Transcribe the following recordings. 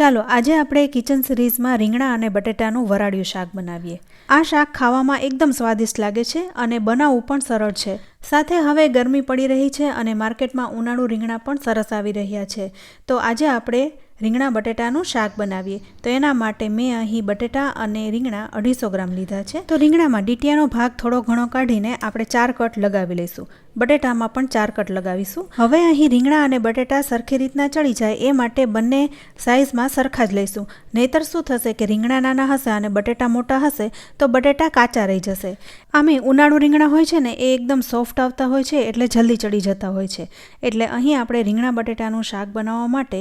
ચાલો આજે આપણે કિચન સિરીઝમાં રીંગણા અને બટેટાનું વરાળિયું શાક બનાવીએ। આ શાક ખાવામાં એકદમ સ્વાદિષ્ટ લાગે છે અને બનાવવું પણ સરળ છે। સાથે હવે ગરમી પડી રહી છે અને માર્કેટમાં ઉનાળુ રીંગણા પણ સરસ આવી રહ્યા છે। તો આજે આપણે રીંગણા બટેટાનું શાક બનાવીએ। તો એના માટે મેં અહીં બટેટા અને રીંગણા 250 ગ્રામ લીધા છે। તો રીંગણામાં ડીટીયાનો ભાગ થોડો ઘણો કાઢીને આપણે 4 કટ લગાવી લઈશું। બટેટામાં પણ 4 કટ લગાવીશું। હવે અહીં રીંગણા અને બટેટા સરખી રીતના ચડી જાય એ માટે બંને સાઈઝમાં સરખા જ લઈશું, નહીતર શું થશે કે રીંગણા નાના હશે અને બટેટા મોટા હશે તો બટેટા કાચા રહી જશે। આમે ઉનાળુ રીંગણા હોય છે ને એ એકદમ સોફ્ટ આવતા હોય છે એટલે જલ્દી ચડી જતા હોય છે। એટલે અહીં આપણે રીંગણા બટેટાનું શાક બનાવવા માટે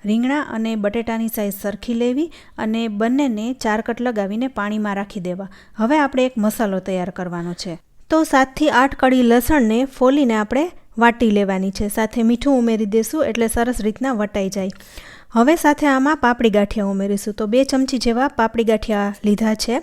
રીંગણા અને બટેટાની સાઈઝ સરખી લેવી અને બંનેને 4 કટ લગાવીને પાણીમાં રાખી દેવા। હવે આપણે એક મસાલો તૈયાર કરવાનો છે। તો 7 થી 8 કળી લસણને ફોલીને આપણે વાટી લેવાની છે। સાથે મીઠું ઉમેરી દેશું એટલે સરસ રીતના વટાઈ જાય। હવે સાથે આમાં પાપડી ગાંઠિયા ઉમેરીશું। તો 2 ચમચી જેવા પાપડી ગાંઠિયા લીધા છે।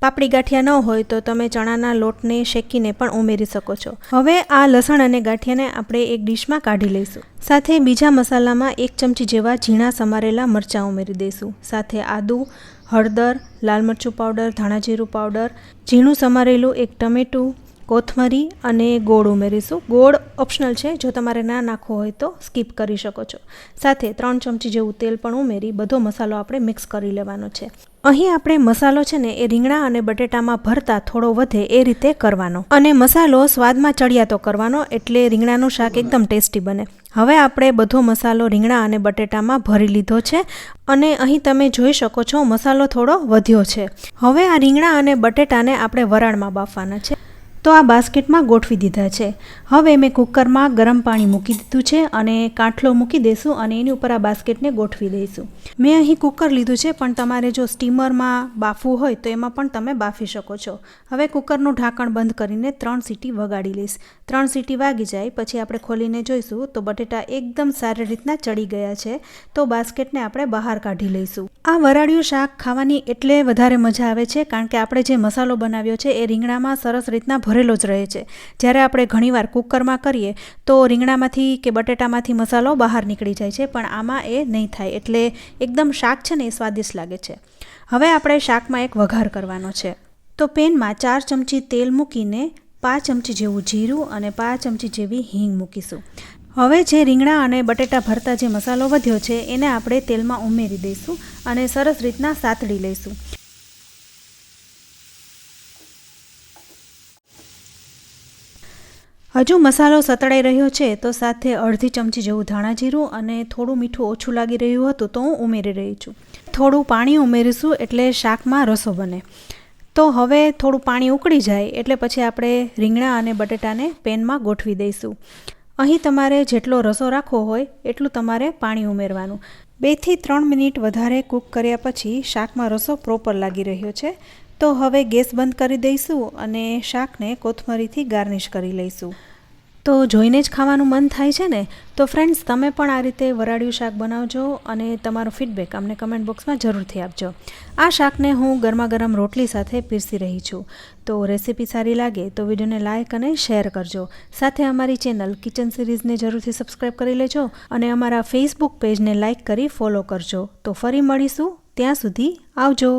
પાપડી ગાંઠિયા ન હોય તો તમે ચણાના લોટને શેકીને પણ ઉમેરી શકો છો। હવે આ લસણ અને ગાંઠિયાને આપણે એક ડીશમાં કાઢી લઈશું। સાથે બીજા મસાલામાં 1 ચમચી જેવા ઝીણા સમારેલા મરચાં ઉમેરી દઈશું। સાથે આદું, હળદર, લાલ મરચું પાવડર, ધાણા જીરું પાવડર, ઝીણું સમારેલું 1 ટમેટું, કોથમરી અને ગોળ ઉમેરીશું। ગોળ ઓપ્શનલ છે, જો તમારે ના નાખવો હોય તો સ્કીપ કરી શકો છો। સાથે 3 ચમચી જેવું તેલ પણ ઉમેરી બધો મસાલો આપણે મિક્સ કરી લેવાનો છે। અહીં આપણે મસાલો છે ને એ રીંગણા અને બટેટામાં ભરતા થોડો વધે એ રીતે કરવાનો અને મસાલો સ્વાદમાં ચડિયાતો કરવાનો એટલે રીંગણાનું શાક એકદમ ટેસ્ટી બને। હવે આપણે બધો મસાલો રીંગણા અને બટેટામાં ભરી લીધો છે અને અહીં તમે જોઈ શકો છો મસાલો થોડો વધ્યો છે। હવે આ રીંગણા અને બટેટાને આપણે વરાળમાં બાફવાના છે। તો આ બાસ્કેટમાં ગોઠવી દીધા છે। હવે મેં કુકરમાં ગરમ પાણી મૂકી દીધું છે અને કાંઠલો મૂકી દઈશું અને એની ઉપર આ બાસ્કેટને ગોઠવી દઈશું। મેં અહીં કુકર લીધું છે, પણ તમારે જો સ્ટીમરમાં બાફવું હોય તો એમાં પણ તમે બાફી શકો છો। હવે કુકરનું ઢાંકણ બંધ કરીને 3 સીટી વગાડી લઈશ। 3 સીટી વાગી જાય પછી આપણે ખોલીને જોઈશું તો બટેટા એકદમ સારી રીતના ચડી ગયા છે। તો બાસ્કેટને આપણે બહાર કાઢી લઈશું। આ વરાળિયું શાક ખાવાની એટલે વધારે મજા આવે છે કારણ કે આપણે જે મસાલો બનાવ્યો છે એ રીંગણામાં સરસ રીતના ભરેલો જ રહે છે। જ્યારે આપણે ઘણીવાર કુકરમાં કરીએ તો રીંગણામાંથી કે બટેટામાંથી મસાલો બહાર નીકળી જાય છે, પણ આમાં એ નહીં થાય એટલે એકદમ શાક છે ને એ સ્વાદિષ્ટ લાગે છે। હવે આપણે શાકમાં એક વઘાર કરવાનો છે। તો પેનમાં 4 ચમચી તેલ મૂકીને 5 ચમચી જેવું જીરું અને 5 ચમચી જેવી હિંગ મૂકીશું। હવે જે રીંગણા અને બટેટા ભરતા જે મસાલો વધ્યો છે એને આપણે તેલમાં ઉમેરી દઈશું અને સરસ રીતના સાતળી લઈશું। હજુ મસાલો સતળાઈ રહ્યો છે તો સાથે અડધી ચમચી જેવું ધાણા જીરું અને થોડું મીઠું ઓછું લાગી રહ્યું હતું તો હું ઉમેરી રહી છું। થોડું પાણી ઉમેરીશું એટલે શાકમાં રસો બને। તો હવે થોડું પાણી ઉકળી જાય એટલે પછી આપણે રીંગણા અને બટેટાને પેનમાં ગોઠવી દઈશું। અહીં તમારે જેટલો રસો રાખવો હોય એટલું તમારે પાણી ઉમેરવાનું। 2 થી 3 મિનિટ વધારે કૂક કર્યા પછી શાકમાં રસો પ્રોપર લાગી રહ્યો છે। તો હવે ગેસ બંધ કરી દઈશું અને શાકને કોથમરીથી ગાર્નિશ કરી લઈશું। તો જોઈને જ ખાવાનું મન થાય છે ને। તો ફ્રેન્ડ્સ, તમે પણ આ રીતે વરાળિયું શાક બનાવજો અને તમારો ફીડબેક અમને કમેન્ટ બોક્સમાં જરૂરથી આપજો। આ શાકને હું ગરમા ગરમ રોટલી સાથે પીરસી રહી છું। તો રેસીપી સારી લાગે તો વિડીયોને લાઇક અને શેર કરજો। સાથે અમારી ચેનલ કિચન સિરીઝને જરૂરથી સબસ્ક્રાઈબ કરી લેજો અને અમારા ફેસબુક પેજને લાઇક કરી ફોલો કરજો। તો ફરી મળીશું, ત્યાં સુધી આવજો।